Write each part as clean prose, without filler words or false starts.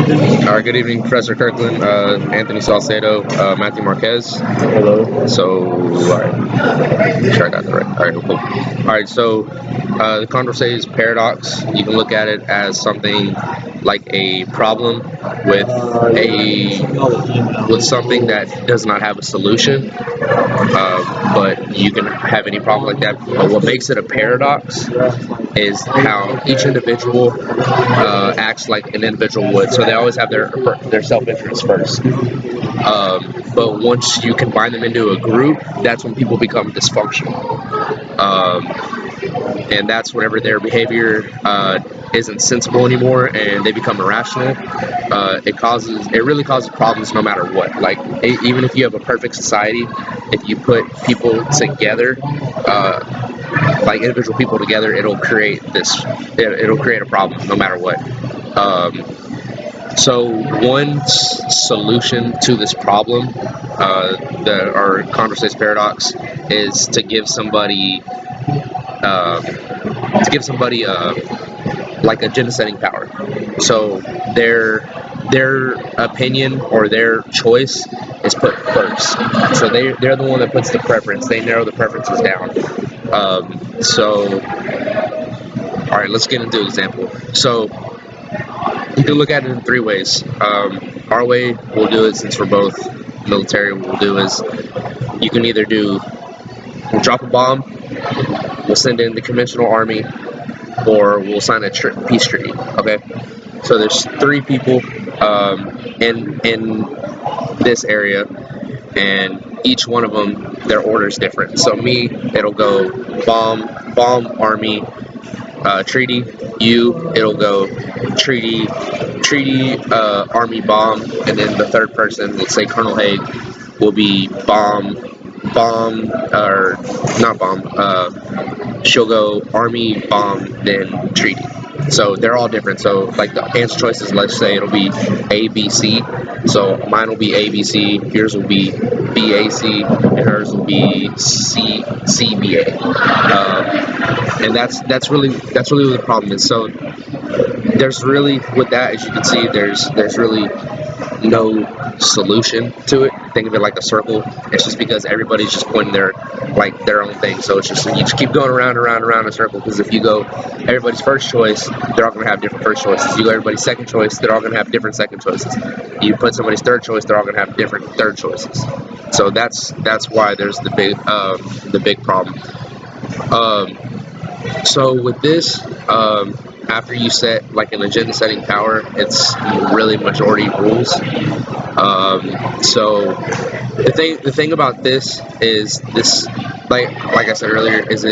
All right, good evening, Professor Kirkland, Anthony Salcedo, Matthew Marquez. Hello. So, all right, sure I got that right. All right, cool. All right, so the Condorcet's paradox, you can look at it as something like a problem with something that does not have a solution, but you can have any problem like that. But what makes it a paradox is how each individual acts like an individual would. So they always have their self-interest first. But once you combine them into a group, that's when people become dysfunctional. And that's whenever their behavior isn't sensible anymore and they become irrational. It really causes problems no matter what. Like even if you have a perfect society, if you put people together, like individual people together, it'll create a problem no matter what. So one solution to this problem, our Condorcet's paradox, is to give somebody like agenda setting power. So their opinion or their choice is put first. So they're the one that puts the preference. They narrow the preferences down. All right, let's get into an example. So you can look at it in three ways. Our way we'll do it, since we're both military, what we'll do is you can either we'll drop a bomb, we'll send in the conventional army, or we'll sign a peace treaty. Okay, so there's three people in this area, and each one of them, their order is different. So me, it'll go bomb, army, treaty. You, it'll go treaty, army, bomb, and then the third person, let's say Colonel Haig, will be bomb, or not bomb. She'll go army, bomb, then treaty. So they're all different. So like the answer choices, let's say it'll be A, B, C. So mine will be A, B, C. Yours will be B, A, C, and hers will be C, B, A. And that's really what the problem is. So there's really, with that, as you can see, there's really no solution to it. Think of it like a circle. It's just because everybody's just pointing their own thing. So it's just, you just keep going around in a circle. Because if you go everybody's first choice, they're all going to have different first choices. You go everybody's second choice, they're all going to have different second choices. You put somebody's third choice, they're all going to have different third choices. So that's why there's the big problem. So with this, after you set like an agenda setting power, it's really majority rules. So the thing about this is this, like I said earlier, is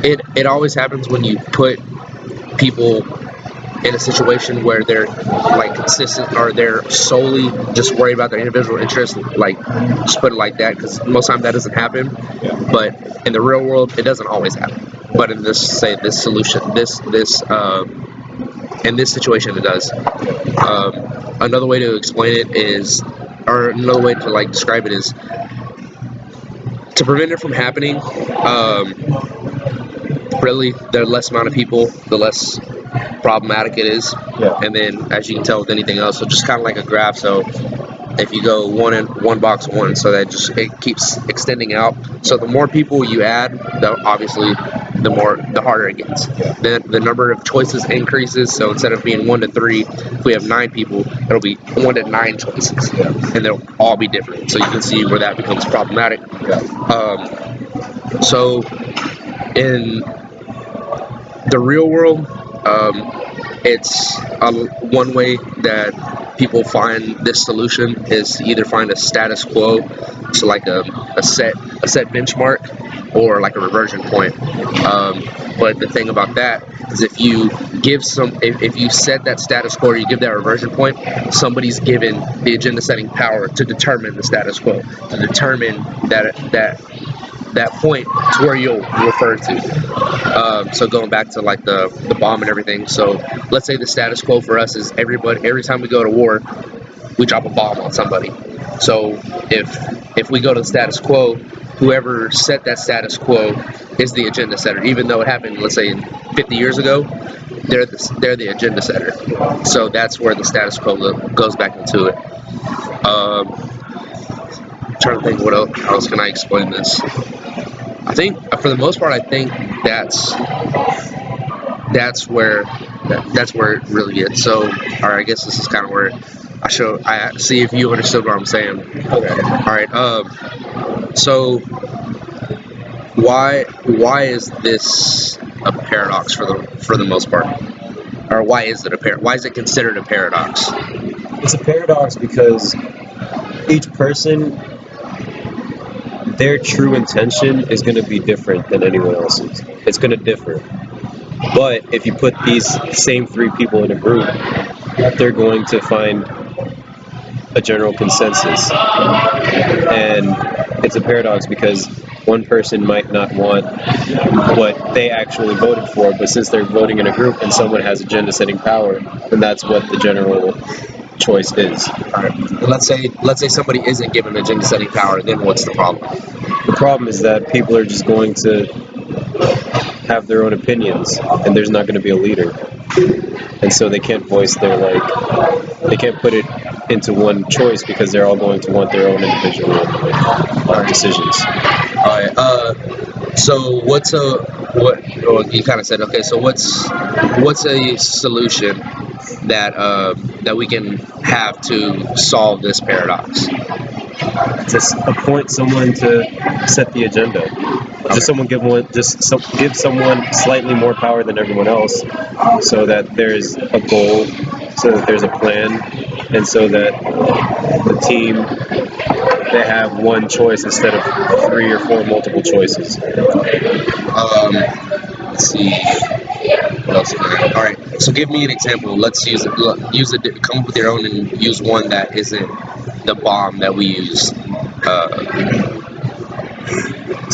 it always happens when you put people in a situation where they're like consistent, or they're solely just worried about their individual interests, like just put it like that, because most of the time that doesn't happen. But in the real world, it doesn't always happen. But in this in this situation, it does. Another way to explain it is, or another way to like describe it is, to prevent it from happening. Really, the less amount of people, the less problematic it is. Yeah. And then, as you can tell with anything else, so just kind of like a graph. So if you go one box one, so that it keeps extending out. So the more people you add, obviously the harder it gets. Then the number of choices increases. So instead of being 1 to 3, if we have 9 people, it'll be 1 to 9 choices, and they'll all be different. So you can see where that becomes problematic. So in the real world, it's one way that people find this solution is to either find a status quo, so like a set benchmark, or like a reversion point. But the thing about that is, if you set that status quo, or you give that reversion point, somebody's given the agenda setting power to determine the status quo, to determine that point to where you'll refer to. So going back to like the bomb and everything. So let's say the status quo for us is every time we go to war, we drop a bomb on somebody. So if we go to the status quo, whoever set that status quo is the agenda setter. Even though it happened, let's say, 50 years ago, they're the agenda setter. So that's where the status quo goes back into it. I'm trying to think what else. How else can I explain this? I think, for the most part, I think that's where it really gets. So, all right, I guess this is kind of where I see if you understood what I'm saying. Okay. All right. So why is this a paradox for the most part, or why is it why is it considered a paradox? It's a paradox because each person, their true intention is going to be different than anyone else's. It's going to differ. But if you put these same three people in a group, they're going to find a general consensus. And it's a paradox because one person might not want what they actually voted for, but since they're voting in a group and someone has agenda setting power, then that's what the general choice is. All right. Let's say somebody isn't given agenda setting power, then what's the problem? The problem is that people are just going to have their own opinions, and there's not going to be a leader. And so they can't voice their, they can't put it into one choice because they're all going to want their own individual decisions. All right. So you kind of said, okay, so what's a solution that we can have to solve this paradox? Just appoint someone to set the agenda. Just give someone slightly more power than everyone else, so that there's a goal, so that there's a plan, and so that the team, they have one choice instead of 3 or 4 multiple choices. Let's see. What else can I? All right. So give me an example. Let's use it. Come up with your own and use one that isn't the bomb that we use.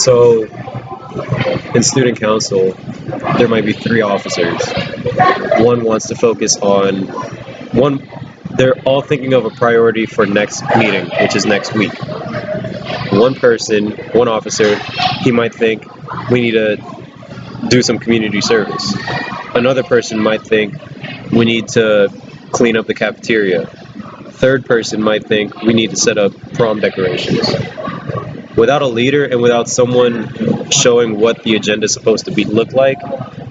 So in student council, there might be 3 officers. One wants to focus on one. They're all thinking of a priority for next meeting, which is next week. One officer, he might think we need to do some community service. Another person might think we need to clean up the cafeteria. Third person might think we need to set up prom decorations. Without a leader and without someone showing what the agenda is supposed to look like,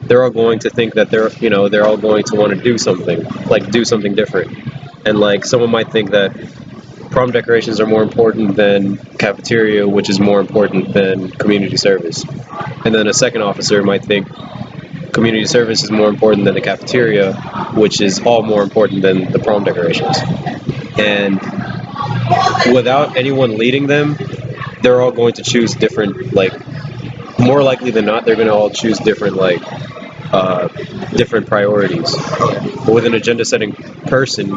they're all going to think that they're all going to want to do something different. And someone might think that prom decorations are more important than cafeteria, which is more important than community service. And then a second officer might think community service is more important than the cafeteria, which is all more important than the prom decorations. And without anyone leading them, they're all going to choose different, more likely than not, they're going to all choose different, different priorities. But with an agenda setting person,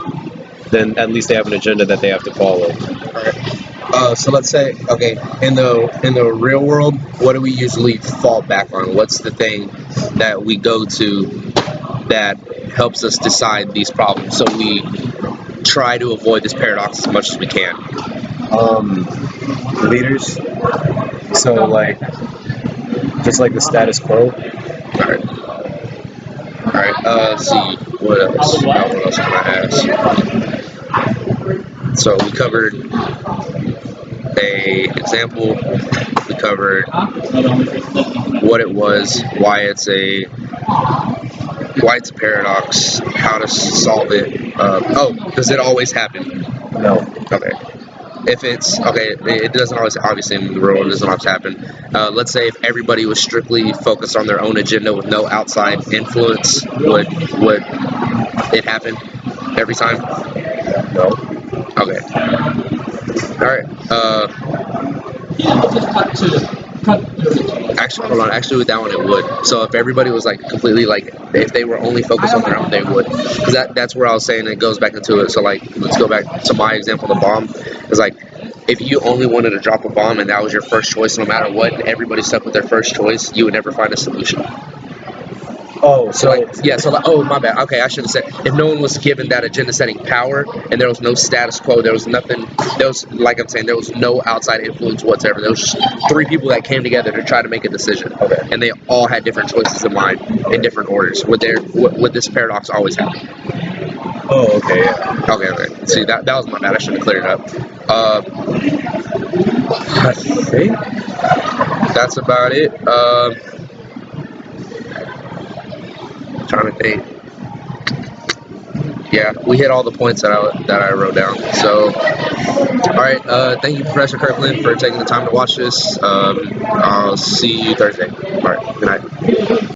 then at least they have an agenda that they have to follow. All right. So let's say, okay, in the real world, what do we usually fall back on? What's the thing that we go to that helps us decide these problems? So we try to avoid this paradox as much as we can. Leaders. So just like the status quo. All right. Let's see. What else? What else can I ask? So we covered a example. We covered what it was, why it's a paradox, how to solve it. Does it always happen? No. Okay. If it's okay, it doesn't always. Obviously, in the real world, it doesn't always happen. Let's say if everybody was strictly focused on their own agenda with no outside influence, would it happen every time? No. Okay. All right. Actually, hold on. Actually, with that one, it would. So if everybody was completely if they were only focused on their own, they would. Because that's where I was saying it goes back into it. So let's go back to my example, the bomb. It's if you only wanted to drop a bomb and that was your first choice, no matter what, and everybody stuck with their first choice, you would never find a solution. Oh, So like, yeah, so like, oh my bad. Okay, I should have said if no one was given that agenda-setting power and there was no status quo, there was nothing. There was, like I'm saying, there was no outside influence whatsoever. There was just three people that came together to try to make a decision, Okay. and they all had different choices in mind in different orders. Would this paradox always happen? Oh, okay, yeah. Okay. See, that was my bad. I should have cleared it up. I think that's about it. Trying to think. Yeah, we hit all the points that I wrote down. So, all right. Thank you, Professor Kirkland, for taking the time to watch this. I'll see you Thursday. All right. Good night.